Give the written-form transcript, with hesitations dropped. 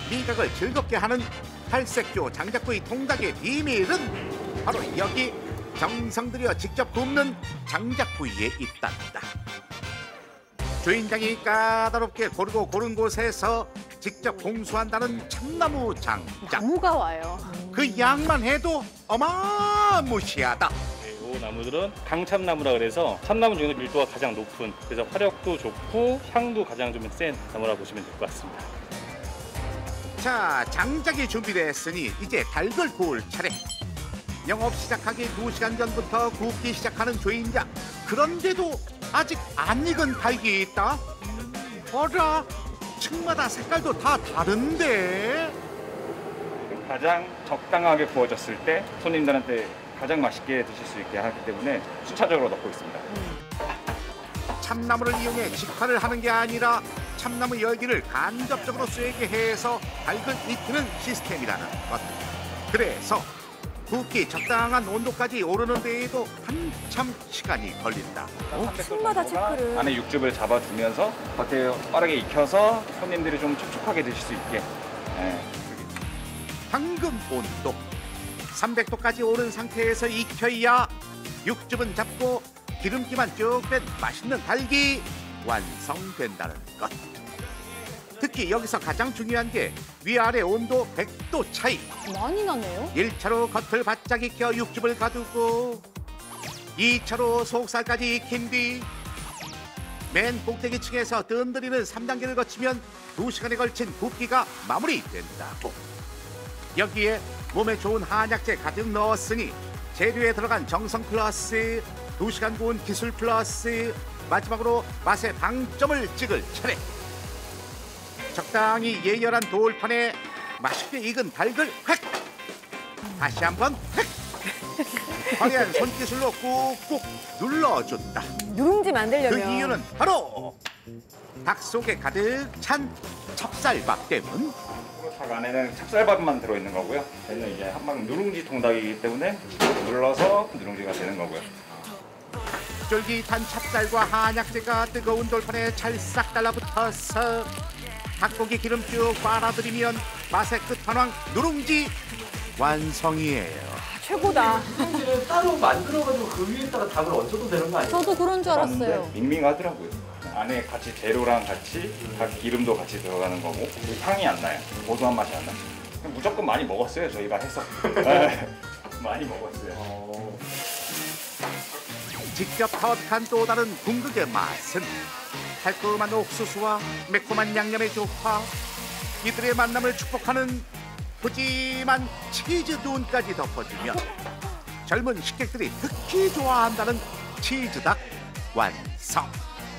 미각을 즐겁게 하는 탈색조 장작구이 통닭의 비밀은 바로 여기 정성 들여 직접 굽는 장작구이에 있답니다. 주인장이 까다롭게 고르고 고른 곳에서 직접 공수한다는 참나무 장작. 나무가 와요. 그 양만 해도 어마무시하다. 이 나무들은 강참나무라 그래서 참나무 중에서 밀도가 가장 높은, 그래서 화력도 좋고 향도 가장 좀 센 나무라 보시면 될 것 같습니다. 자, 장작이 준비됐으니 이제 닭을 구울 차례. 영업 시작하기 2시간 전부터 굽기 시작하는 주인장. 그런데도 아직 안 익은 닭이 있다. 어라, 층마다 색깔도 다 다른데. 가장 적당하게 구워졌을 때 손님들한테 가장 맛있게 드실 수 있게 하기 때문에 순차적으로 넣고 있습니다. 참나무를 이용해 직화를 하는 게 아니라 참나무 열기를 간접적으로 쐬게 해서 닭을 익히는 시스템이라는 것. 그래서 굽기 적당한 온도까지 오르는 데에도 한참 시간이 걸린다. 층마다 체크를. 안에 육즙을 잡아주면서 겉에 빠르게 익혀서 손님들이 좀 촉촉하게 드실 수 있게. 황금 온도 300도까지 오른 상태에서 익혀야 육즙은 잡고 기름기만 쭉 뺀 맛있는 닭이 완성된다는 것. 특히 여기서 가장 중요한 게 위아래 온도 100도 차이. 많이 나네요. 1차로 겉을 바짝 익혀 육즙을 가두고 2차로 속살까지 익힌 뒤 맨 꼭대기 층에서 뜸들이는 3단계를 거치면 2시간에 걸친 굽기가 마무리된다고. 여기에 몸에 좋은 한약재 가득 넣었으니 재료에 들어간 정성 플러스 2시간 구운 기술 플러스 마지막으로 맛의 방점을 찍을 차례. 적당히 예열한 돌판에 맛있게 익은 닭을 획! 다시 한번 획! 화려한 손기술로 꾹꾹 눌러준다. 누룽지 그 만들려면. 이유는 바로 닭 속에 가득 찬 찹쌀밥 때문. 닭 안에는 찹쌀밥만 들어있는 거고요. 얘는 이제 한방 누룽지 통닭이기 때문에 눌러서 누룽지가 되는 거고요. 쫄깃한 찹쌀과 한약재가 뜨거운 돌판에 찰싹 달라붙어서 닭고기 기름 쭉 빨아들이면 맛의 끝판왕 누룽지 완성이에요. 최고다. 누룽지를 따로 만들어가지고 그 위에다가 닭을 얹어도 되는 거 아니에요? 저도 그런 줄 알았어요. 근데 밍밍하더라고요. 안에 같이 재료랑 같이 닭 기름도 같이 들어가는 거고 향이 안 나요. 고소한 맛이 안 나요. 무조건 많이 먹었어요, 저희가 해서. 많이 먹었어요. 직접 터득한 또 다른 궁극의 맛은 달콤한 옥수수와 매콤한 양념의 조화, 이들의 만남을 축복하는 푸짐한 치즈 눈까지 덮어주면 젊은 식객들이 특히 좋아한다는 치즈닭 완성.